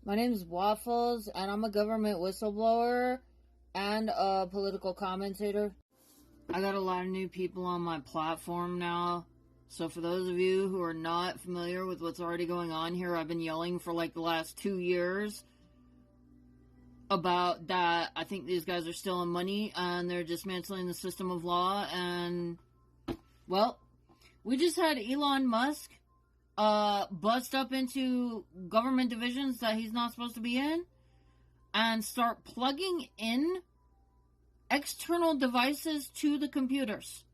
My name is Waffles, and I'm a government whistleblower and a political commentator. I got a lot of new people on my platform now, so for those of you who are not familiar with what's already going on here, I've been yelling for like the last 2 years about that. I think these guys are stealing money and they're dismantling the system of law, and, well, we just had Elon Musk bust up into government divisions that he's not supposed to be in and start plugging in external devices to the computers.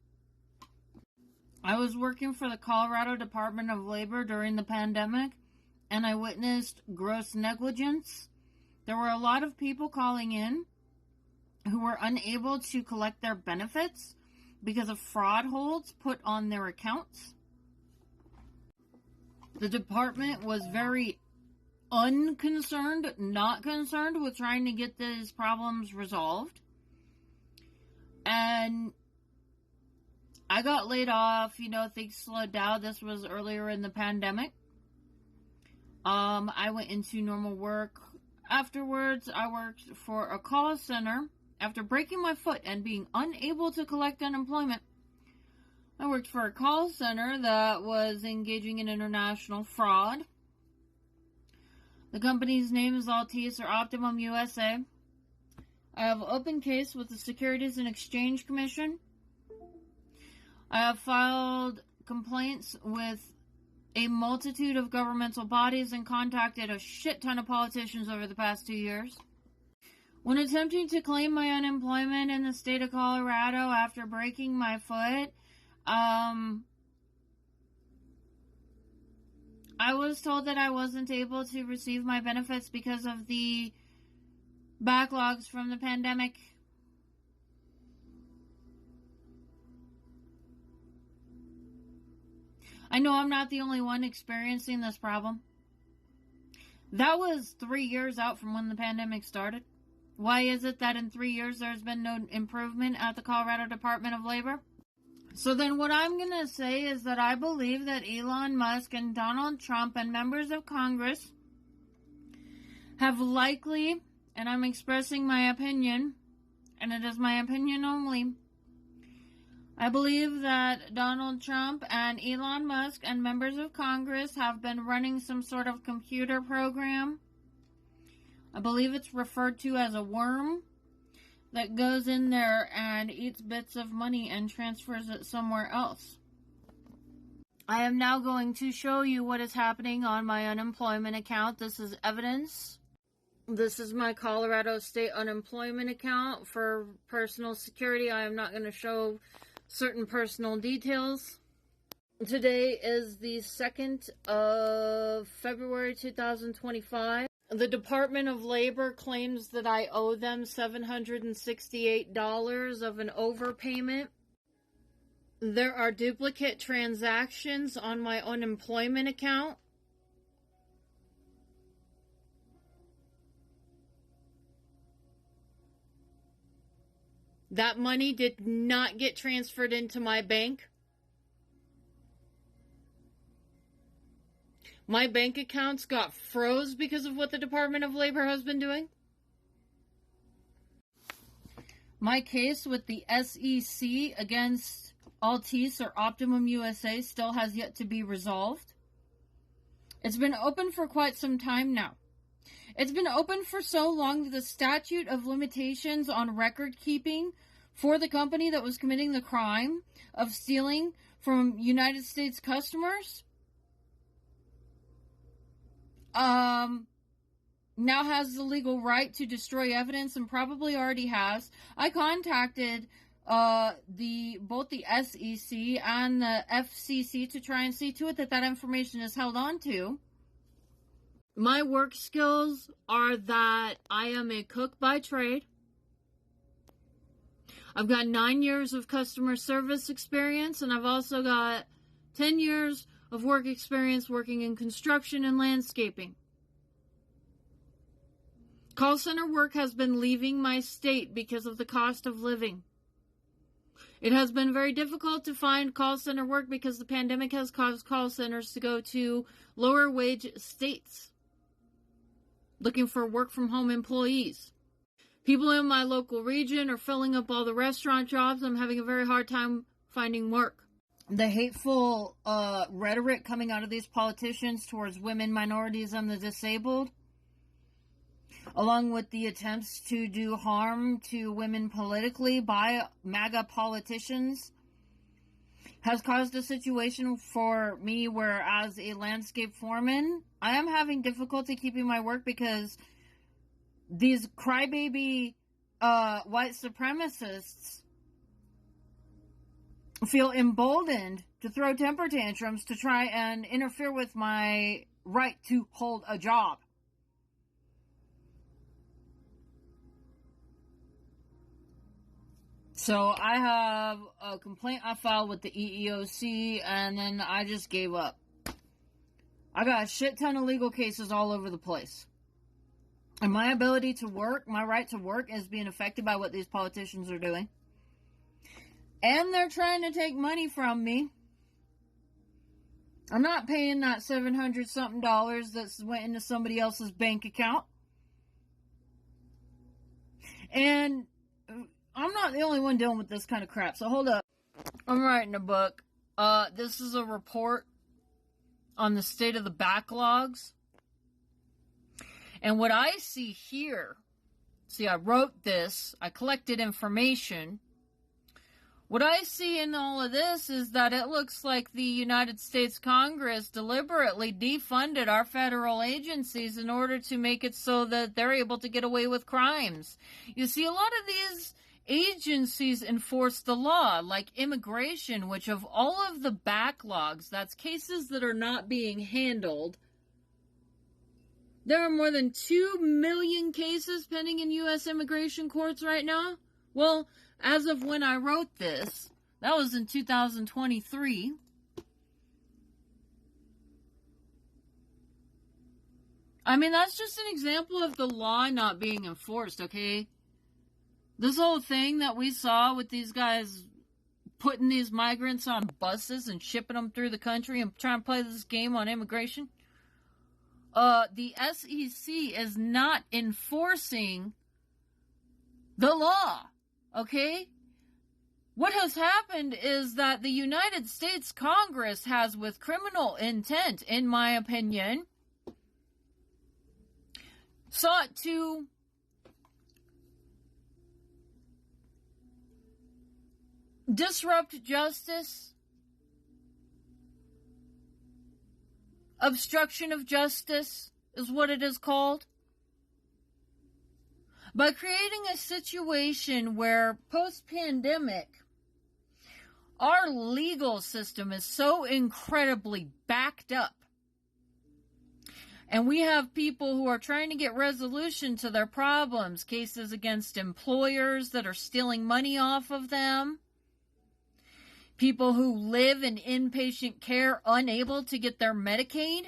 I was working for the Colorado Department of Labor during the pandemic, and I witnessed gross negligence. There were a lot of people calling in who were unable to collect their benefits because of fraud holds put on their accounts. The department was very unconcerned, not concerned with trying to get these problems resolved. And I got laid off, things slowed down. This was earlier in the pandemic. I went into normal work. Afterwards, I worked for a call center. After breaking my foot and being unable to collect unemployment, I worked for a call center that was engaging in international fraud. The company's name is Altice or Optimum U.S.A. I have open case with the Securities and Exchange Commission. I have filed complaints with a multitude of governmental bodies and contacted a shit ton of politicians over the past 2 years. When attempting to claim my unemployment in the state of Colorado after breaking my foot, I was told that I wasn't able to receive my benefits because of the backlogs from the pandemic. I know I'm not the only one experiencing this problem. That was 3 years out from when the pandemic started. Why is it that in 3 years there's been no improvement at the Colorado Department of Labor? So then what I'm going to say is that I believe that Elon Musk and Donald Trump and members of Congress have likely, and I'm expressing my opinion, and it is my opinion only, I believe that Donald Trump and Elon Musk and members of Congress have been running some sort of computer program. I believe it's referred to as a worm that goes in there and eats bits of money and transfers it somewhere else. I am now going to show you what is happening on my unemployment account. This is evidence. This is my Colorado State unemployment account for personal security. I am not going to show certain personal details. Today is the 2nd of February 2025. The Department of Labor claims that I owe them $768 of an overpayment. There are duplicate transactions on my unemployment account. That money did not get transferred into my bank. My bank accounts got froze because of what the Department of Labor has been doing. My case with the SEC against Altice or Optimum USA still has yet to be resolved. It's been open for quite some time now. It's been open for so long that the statute of limitations on record keeping for the company that was committing the crime of stealing from United States customers now has the legal right to destroy evidence and probably already has. I contacted both the SEC and the FCC to try and see to it that that information is held on to. My work skills are that I am a cook by trade. I've got 9 years of customer service experience, and I've also got 10 years of work experience working in construction and landscaping. Call center work has been leaving my state because of the cost of living. It has been very difficult to find call center work because the pandemic has caused call centers to go to lower wage states. looking for work from home employees. People in my local region are filling up all the restaurant jobs. I'm having a very hard time finding work. The hateful rhetoric coming out of these politicians towards women, minorities, and the disabled, along with the attempts to do harm to women politically by MAGA politicians, has caused a situation for me where, as a landscape foreman, I am having difficulty keeping my work because these crybaby white supremacists feel emboldened to throw temper tantrums to try and interfere with my right to hold a job. So I have a complaint I filed with the EEOC, and then I just gave up. I got a shit ton of legal cases all over the place. And my ability to work, my right to work, is being affected by what these politicians are doing. And they're trying to take money from me. I'm not paying that $700-something that went into somebody else's bank account. And I'm not the only one dealing with this kind of crap. So hold up. I'm writing a book. This is a report on the state of the backlogs. And what I see here, I wrote this, I collected information. What I see in all of this is that it looks like the United States Congress deliberately defunded our federal agencies in order to make it so that they're able to get away with crimes. You see, a lot of these agencies enforce the law, like immigration, which of all of the backlogs, that's cases that are not being handled. There are more than 2 million cases pending in U.S. immigration courts right now. Well, as of when I wrote this, that was in 2023. I mean, that's just an example of the law not being enforced, okay? This whole thing that we saw with these guys putting these migrants on buses and shipping them through the country and trying to play this game on immigration. The SEC is not enforcing the law, okay? What has happened is that the United States Congress has, with criminal intent, in my opinion, sought to disrupt justice, obstruction of justice is what it is called, by creating a situation where post-pandemic, our legal system is so incredibly backed up. And we have people who are trying to get resolution to their problems, cases against employers that are stealing money off of them, people who live in inpatient care unable to get their Medicaid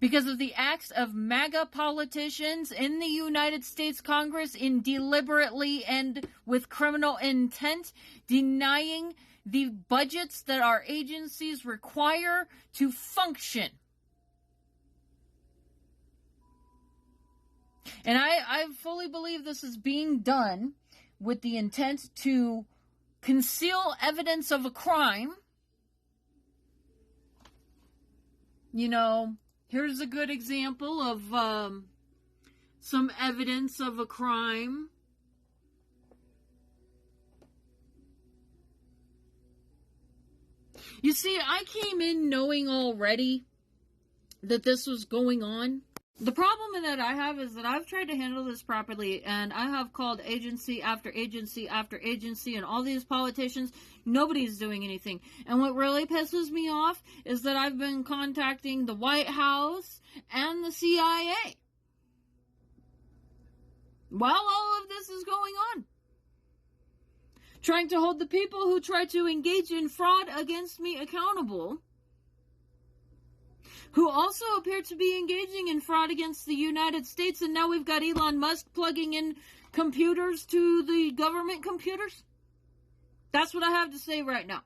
because of the acts of MAGA politicians in the United States Congress in deliberately and with criminal intent denying the budgets that our agencies require to function. And I fully believe this is being done with the intent to conceal evidence of a crime. You know, here's a good example of some evidence of a crime. You see, I came in knowing already that this was going on. The problem that I have is that I've tried to handle this properly, and I have called agency after agency after agency, and all these politicians, nobody's doing anything. And what really pisses me off is that I've been contacting the White House and the CIA while all of this is going on, trying to hold the people who try to engage in fraud against me accountable, who also appear to be engaging in fraud against the United States. And now we've got Elon Musk plugging in computers to the government computers. That's what I have to say right now.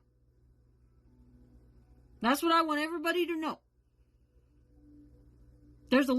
That's what I want everybody to know. There's a